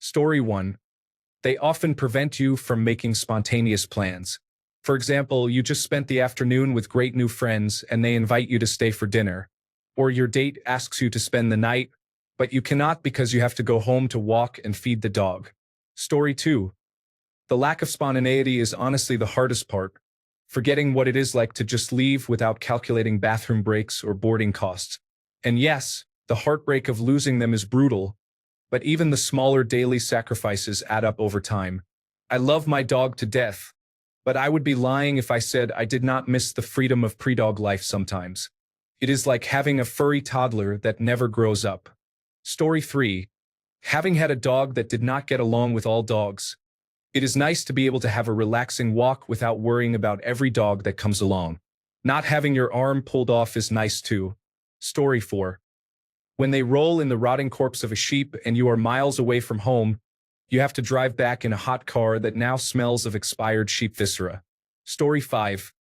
Story 1. They often prevent you from making spontaneous plans. For example, you just spent the afternoon with great new friends and they invite you to stay for dinner. Or your date asks you to spend the night, but you cannot because you have to go home to walk and feed the dog. Story 2. The lack of spontaneity is honestly the hardest part. Forgetting what it is like to just leave without calculating bathroom breaks or boarding costs. And yes, the heartbreak of losing them is brutal, but even the smaller daily sacrifices add up over time. I love my dog to death, but I would be lying if I said I did not miss the freedom of pre-dog life sometimes. It is like having a furry toddler that never grows up. Story 3. Having had a dog that did not get along with all dogs. It is nice to be able to have a relaxing walk without worrying about every dog that comes along. Not having your arm pulled off is nice too. Story 4. When they roll in the rotting corpse of a sheep and you are miles away from home, you have to drive back in a hot car that now smells of expired sheep viscera. Story 5.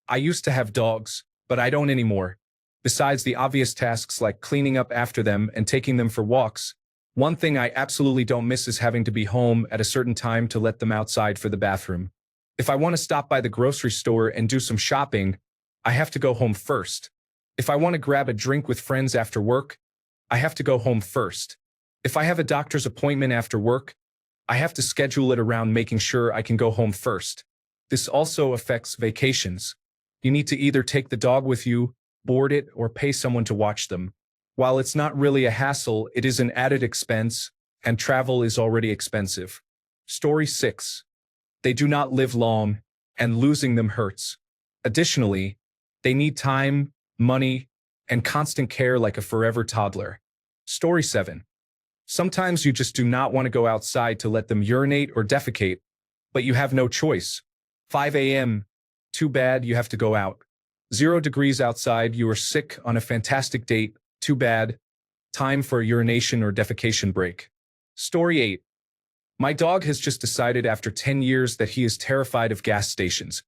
I used to have dogs, but I don't anymore. Besides the obvious tasks like cleaning up after them and taking them for walks, one thing I absolutely don't miss is having to be home at a certain time to let them outside for the bathroom. If I want to stop by the grocery store and do some shopping, I have to go home first. If I want to grab a drink with friends after work, I have to go home first. If I have a doctor's appointment after work, I have to schedule it around making sure I can go home first. This also affects vacations. You need to either take the dog with you, board it, or pay someone to watch them. While it's not really a hassle, it is an added expense, and travel is already expensive. Story 6. They do not live long, and losing them hurts. Additionally, they need time, money, and constant care like a forever toddler. Story 7. Sometimes you just do not want to go outside to let them urinate or defecate, but you have no choice. 5 a.m. Too bad you have to go out. 0 degrees outside, you are sick on a fantastic date. Too bad. Time for a urination or defecation break. Story 8. My dog has just decided after 10 years that he is terrified of gas stations,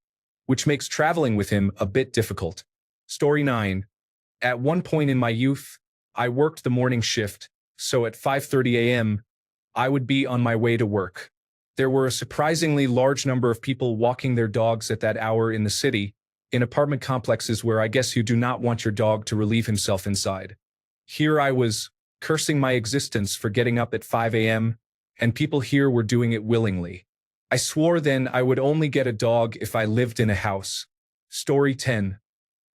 which makes traveling with him a bit difficult. Story 9. At one point in my youth, I worked the morning shift, so at 5:30 a.m., I would be on my way to work. There were a surprisingly large number of people walking their dogs at that hour in the city, in apartment complexes where I guess you do not want your dog to relieve himself inside. Here I was, cursing my existence for getting up at 5 a.m., and people here were doing it willingly. I swore then I would only get a dog if I lived in a house. Story 10.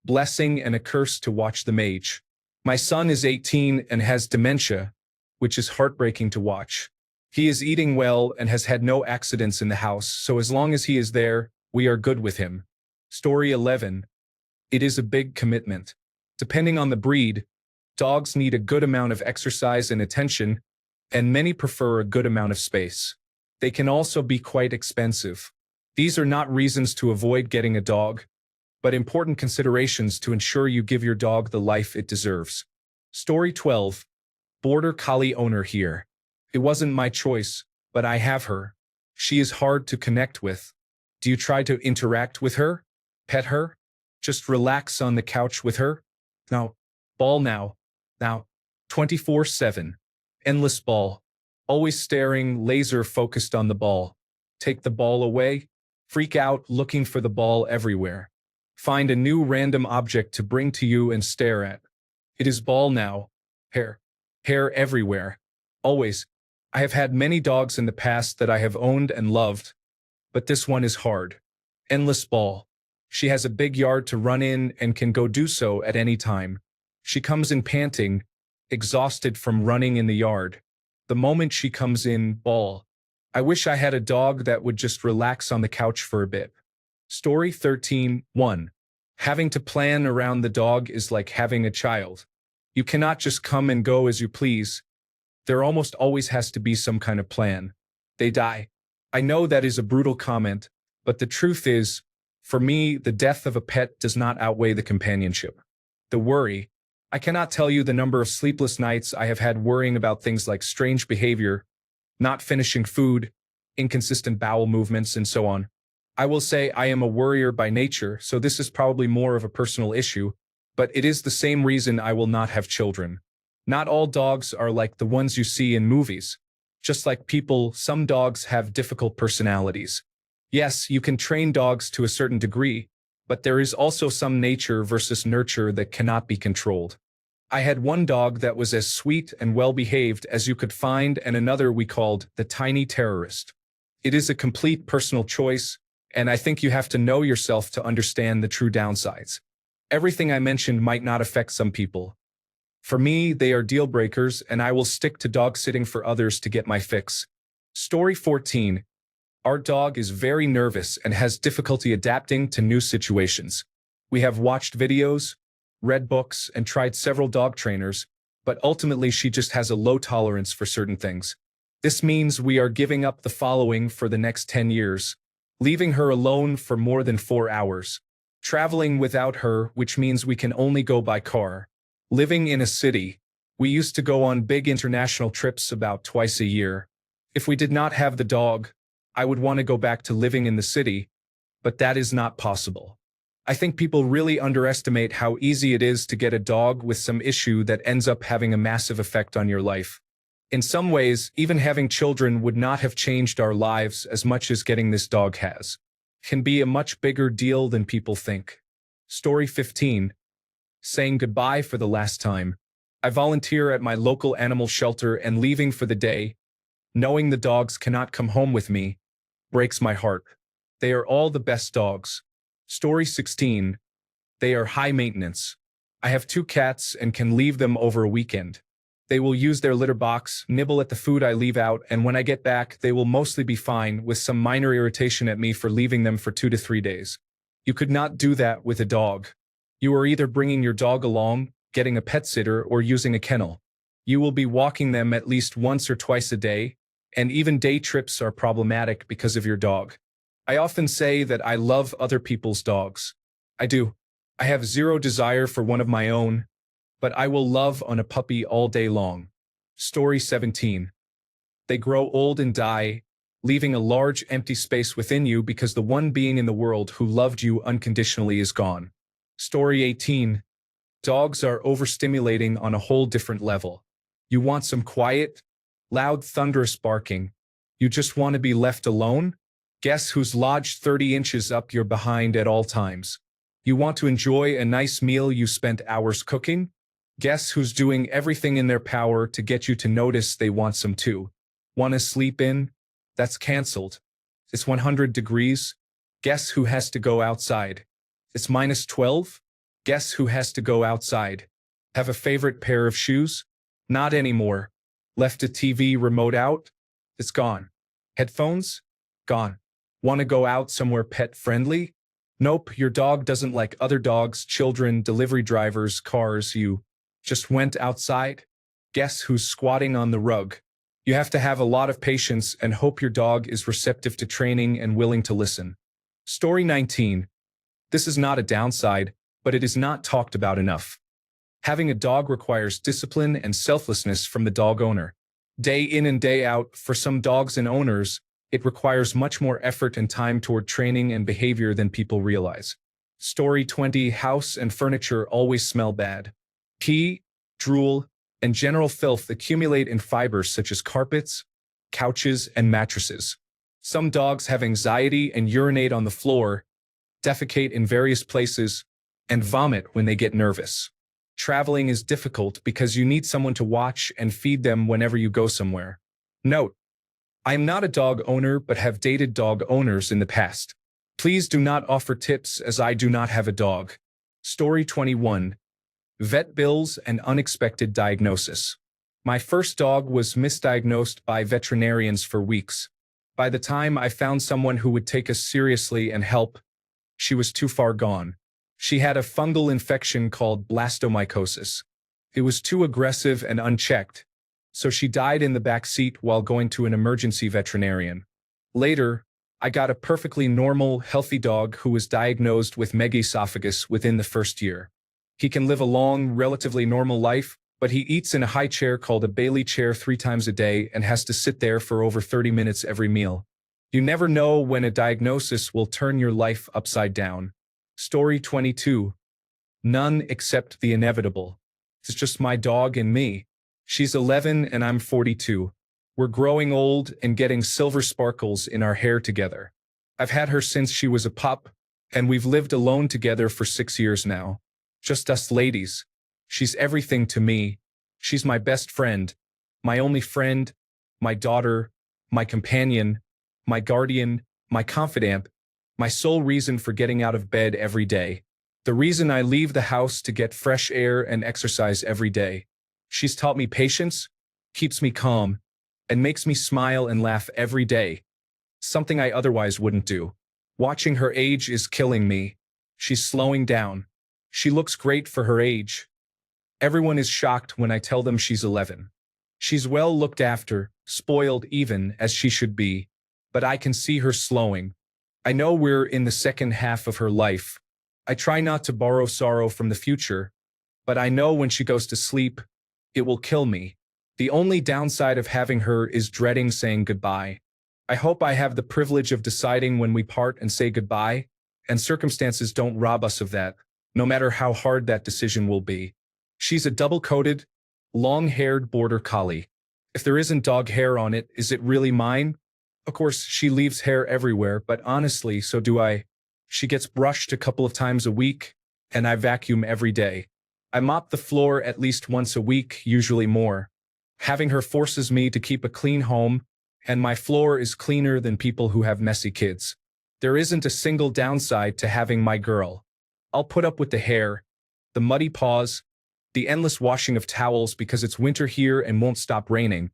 Blessing and a curse to watch them age. My son is 18 and has dementia, which is heartbreaking to watch. He is eating well and has had no accidents in the house, so as long as he is there, we are good with him. Story 11. It is a big commitment. Depending on the breed, dogs need a good amount of exercise and attention, and many prefer a good amount of space. They can also be quite expensive. These are not reasons to avoid getting a dog, but important considerations to ensure you give your dog the life it deserves. Story 12. Border Collie owner here. It wasn't my choice, but I have her. She is hard to connect with. Do you try to interact with her? Pet her? Just relax on the couch with her? No. Ball now. Now. 24/7. Endless ball. Always staring, laser focused on the ball. Take the ball away. Freak out looking for the ball everywhere. Find a new random object to bring to you and stare at. It is ball now. Hair. Hair everywhere. Always. I have had many dogs in the past that I have owned and loved, but this one is hard. Endless ball. She has a big yard to run in and can go do so at any time. She comes in panting, exhausted from running in the yard. The moment she comes in, ball. I wish I had a dog that would just relax on the couch for a bit. Story 13. 1. Having to plan around the dog is like having a child. You cannot just come and go as you please. There almost always has to be some kind of plan. They die. I know that is a brutal comment, but the truth is, for me, the death of a pet does not outweigh the companionship. The worry. I cannot tell you the number of sleepless nights I have had worrying about things like strange behavior, not finishing food, inconsistent bowel movements, and so on. I will say I am a worrier by nature, so this is probably more of a personal issue, but it is the same reason I will not have children. Not all dogs are like the ones you see in movies. Just like people, some dogs have difficult personalities. Yes, you can train dogs to a certain degree, but there is also some nature versus nurture that cannot be controlled. I had one dog that was as sweet and well-behaved as you could find, and another we called the tiny terrorist. It is a complete personal choice, and I think you have to know yourself to understand the true downsides. Everything I mentioned might not affect some people. For me, they are deal breakers, and I will stick to dog sitting for others to get my fix. Story 14. Our dog is very nervous and has difficulty adapting to new situations. We have watched videos, read books, and tried several dog trainers, but ultimately she just has a low tolerance for certain things. This means we are giving up the following for the next 10 years. Leaving her alone for more than 4 hours. Traveling without her, which means we can only go by car. Living in a city. We used to go on big international trips about twice a year. If we did not have the dog, I would want to go back to living in the city, but that is not possible. I think people really underestimate how easy it is to get a dog with some issue that ends up having a massive effect on your life. In some ways, even having children would not have changed our lives as much as getting this dog has. Can be a much bigger deal than people think. Story 15. Saying goodbye for the last time. I volunteer at my local animal shelter, and leaving for the day, knowing the dogs cannot come home with me, breaks my heart. They are all the best dogs. Story 16. They are high maintenance. I have 2 cats and can leave them over a weekend. They will use their litter box, nibble at the food I leave out, and when I get back, they will mostly be fine, with some minor irritation at me for leaving them for 2 to 3 days. You could not do that with a dog. You are either bringing your dog along, getting a pet sitter, or using a kennel. You will be walking them at least once or twice a day, and even day trips are problematic because of your dog. I often say that I love other people's dogs. I do. I have zero desire for one of my own, but I will love on a puppy all day long. Story 17. They grow old and die, leaving a large empty space within you because the one being in the world who loved you unconditionally is gone. Story 18. Dogs are overstimulating on a whole different level. You want some quiet, loud, thunderous barking. You just want to be left alone? Guess who's lodged 30 inches up your behind at all times? You want to enjoy a nice meal you spent hours cooking? Guess who's doing everything in their power to get you to notice they want some too? Want to sleep in? That's canceled. It's 100 degrees. Guess who has to go outside? It's -12. Guess who has to go outside? Have a favorite pair of shoes? Not anymore. Left a TV remote out? It's gone. Headphones? Gone. Want to go out somewhere pet-friendly? Nope, your dog doesn't like other dogs, children, delivery drivers, cars. You just went outside? Guess who's squatting on the rug? You have to have a lot of patience and hope your dog is receptive to training and willing to listen. Story 19. This is not a downside, but it is not talked about enough. Having a dog requires discipline and selflessness from the dog owner. Day in and day out, for some dogs and owners, it requires much more effort and time toward training and behavior than people realize. Story 20. House and furniture always smell bad. Pee, drool, and general filth accumulate in fibers such as carpets, couches, and mattresses. Some dogs have anxiety and urinate on the floor, defecate in various places, and vomit when they get nervous. Traveling is difficult because you need someone to watch and feed them whenever you go somewhere. Note: I am not a dog owner but have dated dog owners in the past. Please do not offer tips as I do not have a dog. Story 21. Vet bills and unexpected diagnosis. My first dog was misdiagnosed by veterinarians for weeks. By the time I found someone who would take us seriously and help, she was too far gone. She had a fungal infection called blastomycosis. It was too aggressive and unchecked, so she died in the back seat while going to an emergency veterinarian. Later, I got a perfectly normal, healthy dog who was diagnosed with megaesophagus within the first year. He can live a long, relatively normal life, but he eats in a high chair called a Bailey chair 3 times a day and has to sit there for over 30 minutes every meal. You never know when a diagnosis will turn your life upside down. Story 22. None except the inevitable. It's just my dog and me. She's 11 and I'm 42. We're growing old and getting silver sparkles in our hair together. I've had her since she was a pup, and we've lived alone together for 6 years now. Just us ladies. She's everything to me. She's my best friend, my only friend, my daughter, my companion, my guardian, my confidant, my sole reason for getting out of bed every day. The reason I leave the house to get fresh air and exercise every day. She's taught me patience, keeps me calm, and makes me smile and laugh every day. Something I otherwise wouldn't do. Watching her age is killing me. She's slowing down. She looks great for her age. Everyone is shocked when I tell them she's 11. She's well looked after, spoiled even as she should be, but I can see her slowing. I know we're in the second half of her life. I try not to borrow sorrow from the future, but I know when she goes to sleep, it will kill me. The only downside of having her is dreading saying goodbye. I hope I have the privilege of deciding when we part and say goodbye, and circumstances don't rob us of that, no matter how hard that decision will be. She's a double-coated, long-haired border collie. If there isn't dog hair on it, is it really mine? Of course, she leaves hair everywhere, but honestly, so do I. She gets brushed a couple of times a week, and I vacuum every day. I mop the floor at least once a week, usually more. Having her forces me to keep a clean home, and my floor is cleaner than people who have messy kids. There isn't a single downside to having my girl. I'll put up with the hair, the muddy paws, the endless washing of towels because it's winter here and won't stop raining,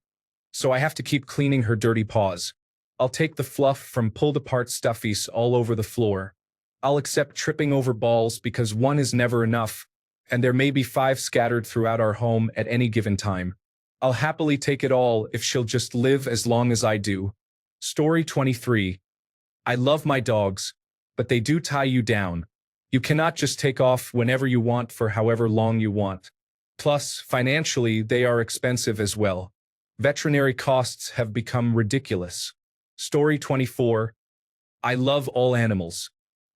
so I have to keep cleaning her dirty paws. I'll take the fluff from pulled-apart stuffies all over the floor. I'll accept tripping over balls because one is never enough, and there may be 5 scattered throughout our home at any given time. I'll happily take it all if she'll just live as long as I do. Story 23. I love my dogs, but they do tie you down. You cannot just take off whenever you want for however long you want. Plus, financially, they are expensive as well. Veterinary costs have become ridiculous. Story 24. I love all animals.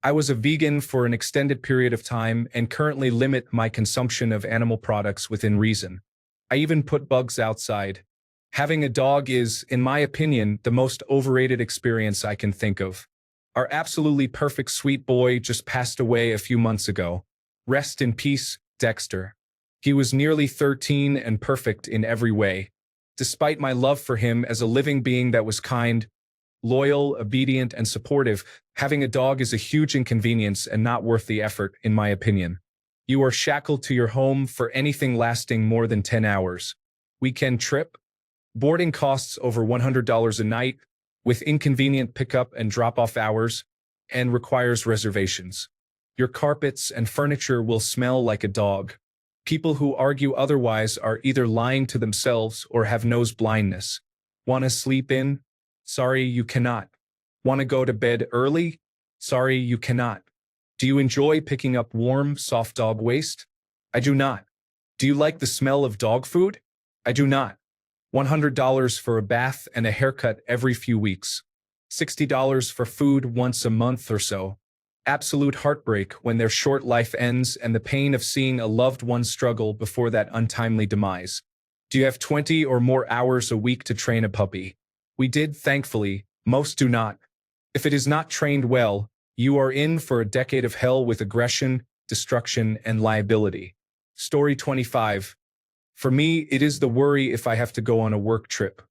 I was a vegan for an extended period of time and currently limit my consumption of animal products within reason. I even put bugs outside. Having a dog is, in my opinion, the most overrated experience I can think of. Our absolutely perfect sweet boy just passed away a few months ago. Rest in peace, Dexter. He was nearly 13 and perfect in every way. Despite my love for him as a living being that was kind, loyal, obedient, and supportive, having a dog is a huge inconvenience and not worth the effort, in my opinion. You are shackled to your home for anything lasting more than 10 hours. Weekend trip? Boarding costs over $100 a night, with inconvenient pickup and drop-off hours, and requires reservations. Your carpets and furniture will smell like a dog. People who argue otherwise are either lying to themselves or have nose blindness. Want to sleep in? Sorry, you cannot. Want to go to bed early? Sorry, you cannot. Do you enjoy picking up warm, soft dog waste? I do not. Do you like the smell of dog food? I do not. $100 for a bath and a haircut every few weeks. $60 for food once a month or so. Absolute heartbreak when their short life ends and the pain of seeing a loved one struggle before that untimely demise. Do you have 20 or more hours a week to train a puppy? We did, thankfully. Most do not. If it is not trained well, you are in for a decade of hell with aggression, destruction, and liability. Story 25. For me, it is the worry if I have to go on a work trip.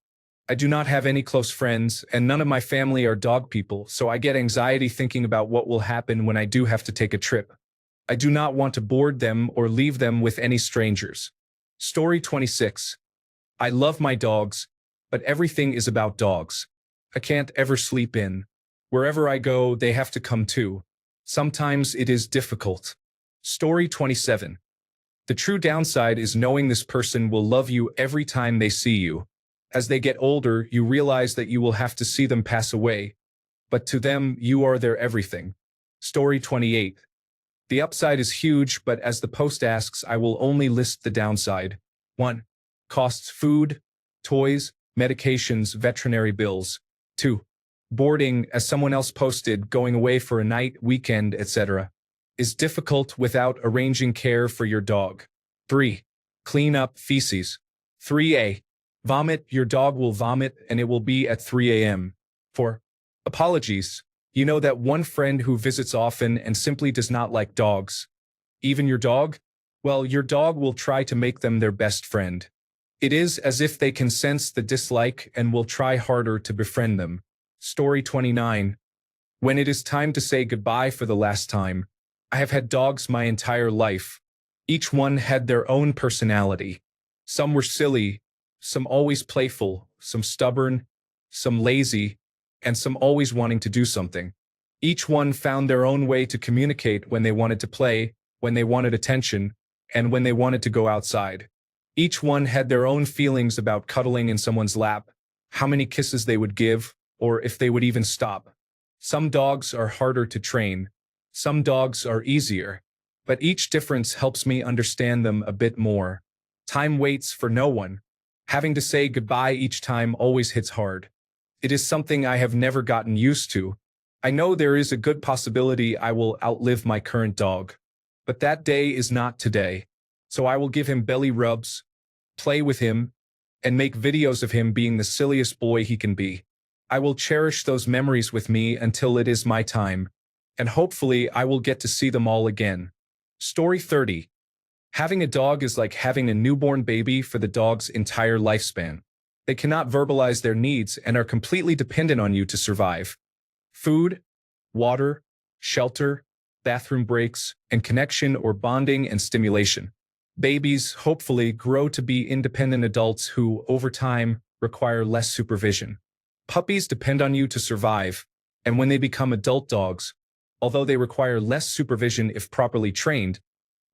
I do not have any close friends, and none of my family are dog people, so I get anxiety thinking about what will happen when I do have to take a trip. I do not want to board them or leave them with any strangers. Story 26. I love my dogs, but everything is about dogs. I can't ever sleep in. Wherever I go, they have to come too. Sometimes it is difficult. Story 27. The true downside is knowing this person will love you every time they see you. As they get older, you realize that you will have to see them pass away, but to them, you are their everything. Story 28. The upside is huge, but as the post asks, I will only list the downside. 1. Costs food, toys, medications, veterinary bills. 2. Boarding, as someone else posted, going away for a night, weekend, etc. is difficult without arranging care for your dog. 3. Clean up feces. 3a. Vomit, your dog will vomit and it will be at 3 a.m. 4. Apologies. You know that one friend who visits often and simply does not like dogs. Even your dog? Well, your dog will try to make them their best friend. It is as if they can sense the dislike and will try harder to befriend them. Story 29. When it is time to say goodbye for the last time. I have had dogs my entire life. Each one had their own personality. Some were silly, some always playful, some stubborn, some lazy, and some always wanting to do something. Each one found their own way to communicate when they wanted to play, when they wanted attention, and when they wanted to go outside. Each one had their own feelings about cuddling in someone's lap, how many kisses they would give, or if they would even stop. Some dogs are harder to train. Some dogs are easier. But each difference helps me understand them a bit more. Time waits for no one. Having to say goodbye each time always hits hard. It is something I have never gotten used to. I know there is a good possibility I will outlive my current dog. But that day is not today. So I will give him belly rubs, play with him, and make videos of him being the silliest boy he can be. I will cherish those memories with me until it is my time. And hopefully I will get to see them all again. Story 30. Having a dog is like having a newborn baby for the dog's entire lifespan. They cannot verbalize their needs and are completely dependent on you to survive. Food, water, shelter, bathroom breaks, and connection or bonding and stimulation. Babies, hopefully, grow to be independent adults who, over time, require less supervision. Puppies depend on you to survive, and when they become adult dogs, although they require less supervision if properly trained,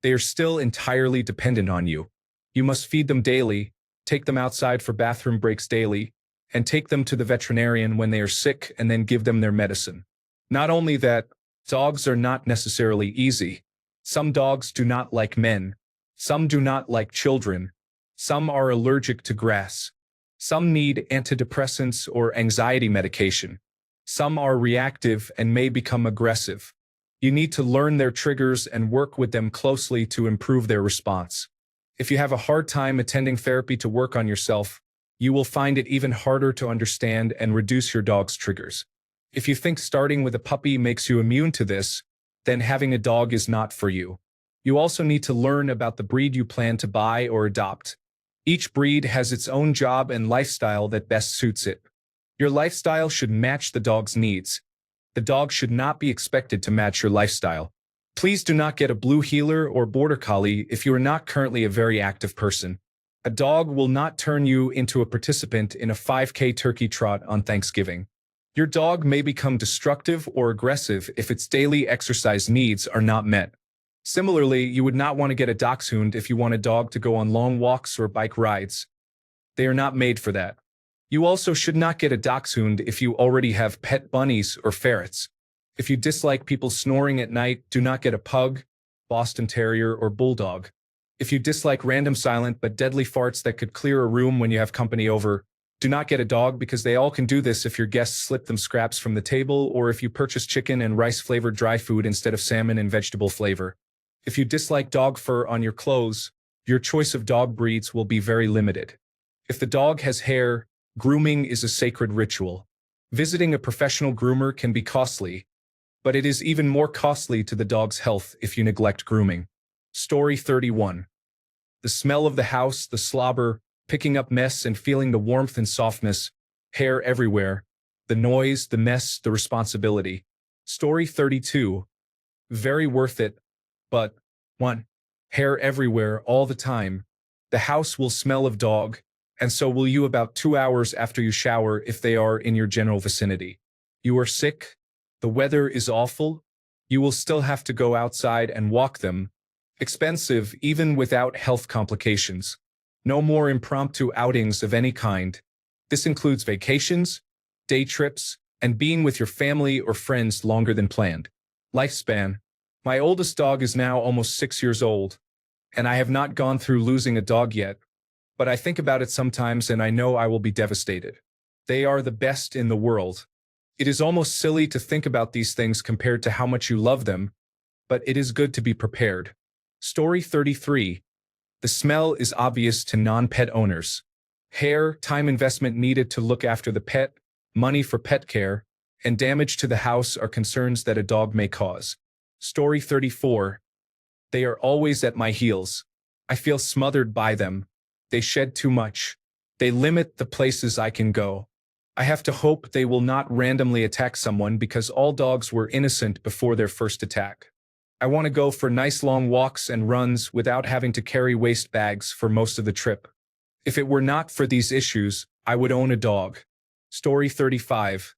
they are still entirely dependent on you. You must feed them daily, take them outside for bathroom breaks daily, and take them to the veterinarian when they are sick and then give them their medicine. Not only that, dogs are not necessarily easy. Some dogs do not like men. Some do not like children. Some are allergic to grass. Some need antidepressants or anxiety medication. Some are reactive and may become aggressive. You need to learn their triggers and work with them closely to improve their response. If you have a hard time attending therapy to work on yourself, you will find it even harder to understand and reduce your dog's triggers. If you think starting with a puppy makes you immune to this, then having a dog is not for you. You also need to learn about the breed you plan to buy or adopt. Each breed has its own job and lifestyle that best suits it. Your lifestyle should match the dog's needs. The dog should not be expected to match your lifestyle. Please do not get a blue heeler or border collie if you are not currently a very active person. A dog will not turn you into a participant in a 5K turkey trot on Thanksgiving. Your dog may become destructive or aggressive if its daily exercise needs are not met. Similarly, you would not want to get a dachshund if you want a dog to go on long walks or bike rides. They are not made for that. You also should not get a dachshund if you already have pet bunnies or ferrets. If you dislike people snoring at night, do not get a pug, Boston Terrier, or bulldog. If you dislike random silent but deadly farts that could clear a room when you have company over, do not get a dog because they all can do this if your guests slip them scraps from the table or if you purchase chicken and rice-flavored dry food instead of salmon and vegetable flavor. If you dislike dog fur on your clothes, your choice of dog breeds will be very limited. If the dog has hair, grooming is a sacred ritual. Visiting a professional groomer can be costly, but it is even more costly to the dog's health if you neglect grooming. Story 31. The smell of the house, the slobber, picking up mess and feeling the warmth and softness, hair everywhere, the noise, the mess, the responsibility. Story 32. Very worth it, but 1. Hair everywhere all the time. The house will smell of dog, and so will you about 2 hours after you shower if they are in your general vicinity. You are sick, the weather is awful, you will still have to go outside and walk them. Expensive even without health complications. No more impromptu outings of any kind. This includes vacations, day trips, and being with your family or friends longer than planned. Lifespan. My oldest dog is now almost 6 years old, and I have not gone through losing a dog yet, but I think about it sometimes and I know I will be devastated. They are the best in the world. It is almost silly to think about these things compared to how much you love them, but it is good to be prepared. Story 33. The smell is obvious to non-pet owners. Hair, time investment needed to look after the pet, money for pet care, and damage to the house are concerns that a dog may cause. Story 34. They are always at my heels. I feel smothered by them. They shed too much. They limit the places I can go. I have to hope they will not randomly attack someone because all dogs were innocent before their first attack. I want to go for nice long walks and runs without having to carry waste bags for most of the trip. If it were not for these issues, I would own a dog. Story 35.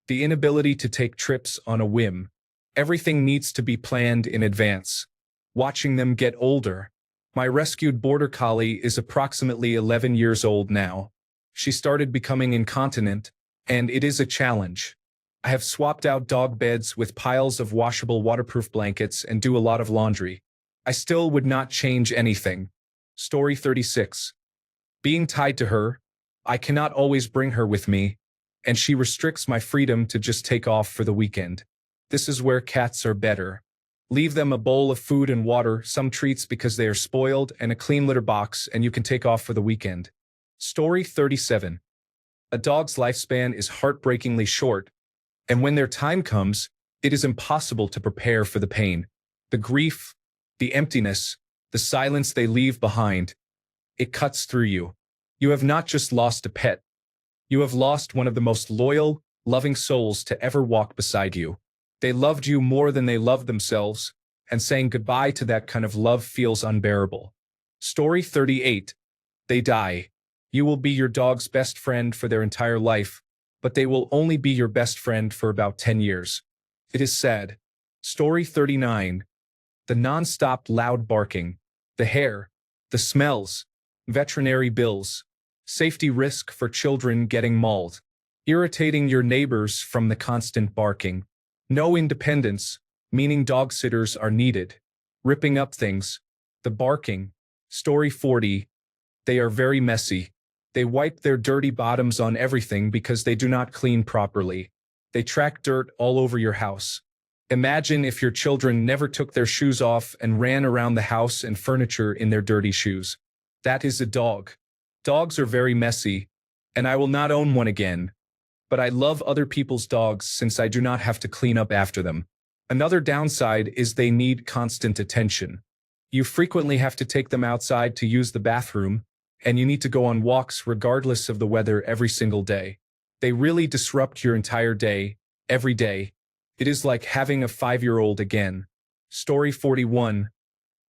The inability to take trips on a whim. Everything needs to be planned in advance. Watching them get older. My rescued border collie is approximately 11 years old now. She started becoming incontinent, and it is a challenge. I have swapped out dog beds with piles of washable waterproof blankets and do a lot of laundry. I still would not change anything. Story 36. Being tied to her, I cannot always bring her with me, and she restricts my freedom to just take off for the weekend. This is where cats are better. Leave them a bowl of food and water, some treats because they are spoiled, and a clean litter box, and you can take off for the weekend. Story 37. A dog's lifespan is heartbreakingly short, and when their time comes, it is impossible to prepare for the pain, the grief, the emptiness, the silence they leave behind. It cuts through you. You have not just lost a pet. You have lost one of the most loyal, loving souls to ever walk beside you. They loved you more than they loved themselves, and saying goodbye to that kind of love feels unbearable. Story 38. They die. You will be your dog's best friend for their entire life, but they will only be your best friend for about 10 years. It is sad. Story 39. The non-stop loud barking, the hair, the smells, veterinary bills, safety risk for children getting mauled, irritating your neighbors from the constant barking. No independence, meaning dog sitters are needed. Ripping up things, the barking. Story 40. They are very messy. They wipe their dirty bottoms on everything because they do not clean properly. They track dirt all over your house. Imagine if your children never took their shoes off and ran around the house and furniture in their dirty shoes. That is a dog. Dogs are very messy, and I will not own one again. But I love other people's dogs since I do not have to clean up after them. Another downside is they need constant attention. You frequently have to take them outside to use the bathroom, and you need to go on walks regardless of the weather every single day. They really disrupt your entire day, every day. It is like having a 5-year-old again. Story 41.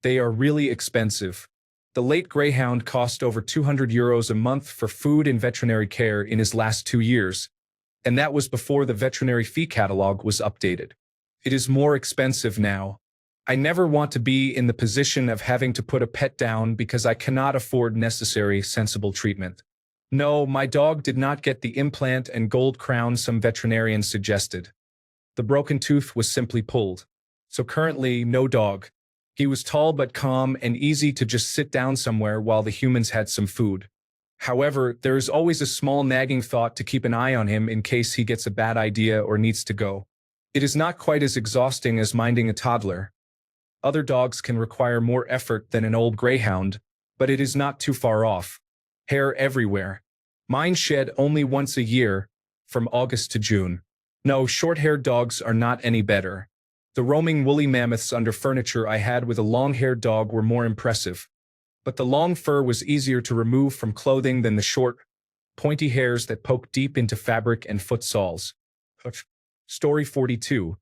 They are really expensive. The late Greyhound cost over €200 a month for food and veterinary care in his last 2 years, and that was before the veterinary fee catalog was updated. It is more expensive now. I never want to be in the position of having to put a pet down because I cannot afford necessary, sensible treatment. No, my dog did not get the implant and gold crown some veterinarians suggested. The broken tooth was simply pulled. So currently, no dog. He was tall but calm and easy to just sit down somewhere while the humans had some food. However, there is always a small nagging thought to keep an eye on him in case he gets a bad idea or needs to go. It is not quite as exhausting as minding a toddler. Other dogs can require more effort than an old greyhound, but it is not too far off. Hair everywhere. Mine shed only once a year, from August to June. No, short-haired dogs are not any better. The roaming woolly mammoths under furniture I had with a long-haired dog were more impressive. But the long fur was easier to remove from clothing than the short, pointy hairs that poke deep into fabric and foot soles. Story 42.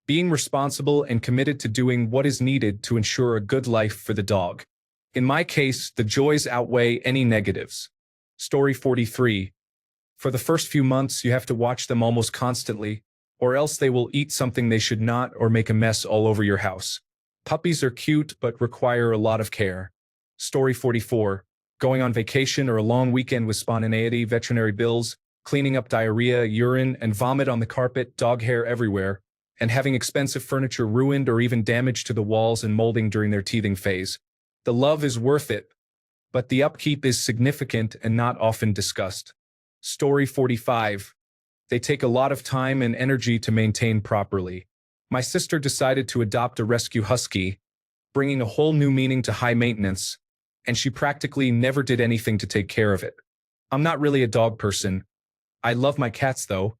Being responsible and committed to doing what is needed to ensure a good life for the dog. In my case, the joys outweigh any negatives. Story 43. For the first few months, you have to watch them almost constantly, or else they will eat something they should not or make a mess all over your house. Puppies are cute but require a lot of care. Story 44. Going on vacation or a long weekend with spontaneity, veterinary bills, cleaning up diarrhea, urine, and vomit on the carpet, dog hair everywhere, and having expensive furniture ruined or even damaged to the walls and molding during their teething phase. The love is worth it, but the upkeep is significant and not often discussed. Story 45. They take a lot of time and energy to maintain properly. My sister decided to adopt a rescue husky, bringing a whole new meaning to high maintenance, and she practically never did anything to take care of it. I'm not really a dog person. I love my cats though.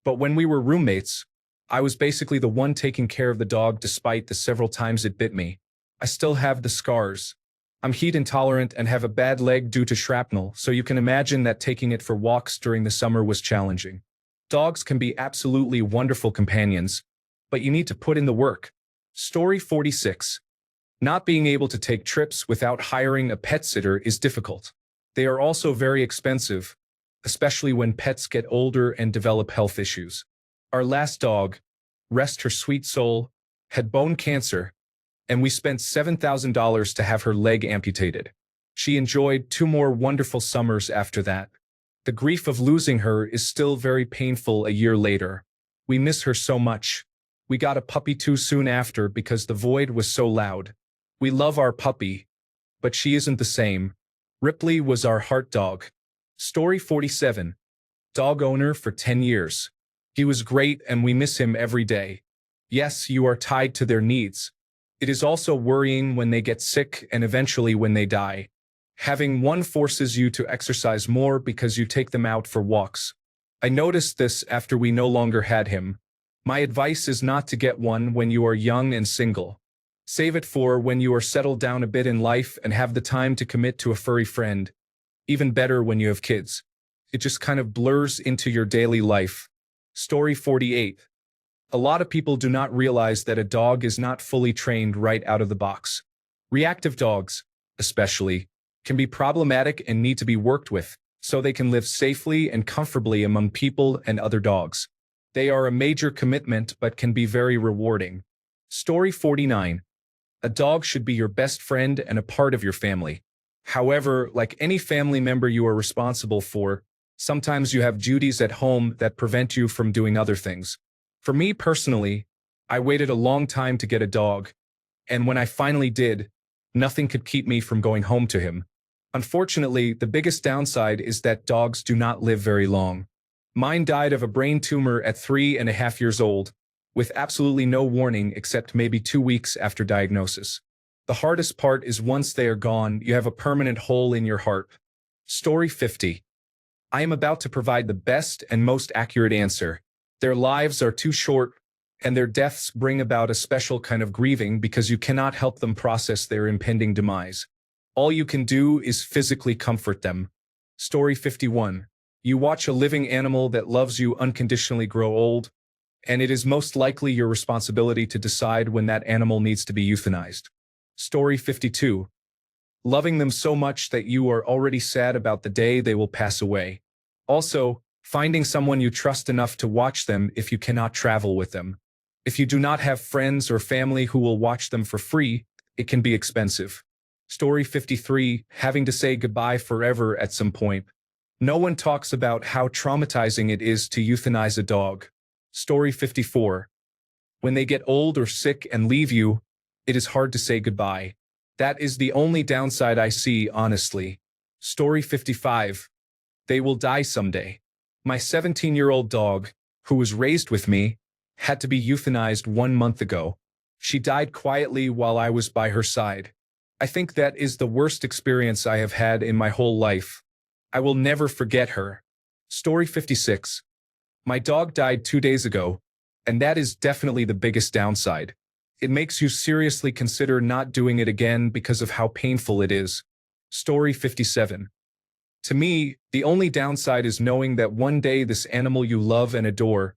But when we were roommates, I was basically the one taking care of the dog despite the several times it bit me. I still have the scars. I'm heat intolerant and have a bad leg due to shrapnel, so you can imagine that taking it for walks during the summer was challenging. Dogs can be absolutely wonderful companions, but you need to put in the work. Story 46. Not being able to take trips without hiring a pet sitter is difficult. They are also very expensive, especially when pets get older and develop health issues. Our last dog, rest her sweet soul, had bone cancer, and we spent $7,000 to have her leg amputated. She enjoyed 2 more wonderful summers after that. The grief of losing her is still very painful a year later. We miss her so much. We got a puppy too soon after because the void was so loud. We love our puppy, but she isn't the same. Ripley was our heart dog. Story 47. Dog owner for 10 years. He was great and we miss him every day. Yes, you are tied to their needs. It is also worrying when they get sick and eventually when they die. Having one forces you to exercise more because you take them out for walks. I noticed this after we no longer had him. My advice is not to get one when you are young and single. Save it for when you are settled down a bit in life and have the time to commit to a furry friend. Even better when you have kids. It just kind of blurs into your daily life. Story 48. A lot of people do not realize that a dog is not fully trained right out of the box. Reactive dogs, especially, can be problematic and need to be worked with, so they can live safely and comfortably among people and other dogs. They are a major commitment but can be very rewarding. Story 49. A dog should be your best friend and a part of your family. However, like any family member you are responsible for, sometimes you have duties at home that prevent you from doing other things. For me personally, I waited a long time to get a dog, and when I finally did, nothing could keep me from going home to him. Unfortunately, the biggest downside is that dogs do not live very long. Mine died of a brain tumor at 3.5 years old, with absolutely no warning except maybe 2 weeks after diagnosis. The hardest part is once they are gone, you have a permanent hole in your heart. Story 50. I am about to provide the best and most accurate answer. Their lives are too short, and their deaths bring about a special kind of grieving because you cannot help them process their impending demise. All you can do is physically comfort them. Story 51. You watch a living animal that loves you unconditionally grow old, and it is most likely your responsibility to decide when that animal needs to be euthanized. Story 52. Loving them so much that you are already sad about the day they will pass away. Also, finding someone you trust enough to watch them if you cannot travel with them. If you do not have friends or family who will watch them for free, it can be expensive. Story 53. Having to say goodbye forever at some point. No one talks about how traumatizing it is to euthanize a dog. Story 54. When they get old or sick and leave you, it is hard to say goodbye. That is the only downside I see, honestly. Story 55. They will die someday. My 17-year-old dog, who was raised with me, had to be euthanized 1 month ago. She died quietly while I was by her side. I think that is the worst experience I have had in my whole life. I will never forget her. Story 56. My dog died 2 days ago, and that is definitely the biggest downside. It makes you seriously consider not doing it again because of how painful it is. Story 57. To me, the only downside is knowing that one day this animal you love and adore,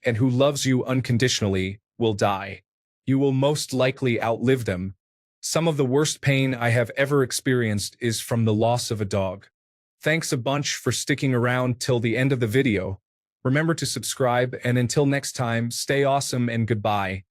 and who loves you unconditionally, will die. You will most likely outlive them. Some of the worst pain I have ever experienced is from the loss of a dog. Thanks a bunch for sticking around till the end of the video. Remember to subscribe, and until next time, stay awesome and goodbye.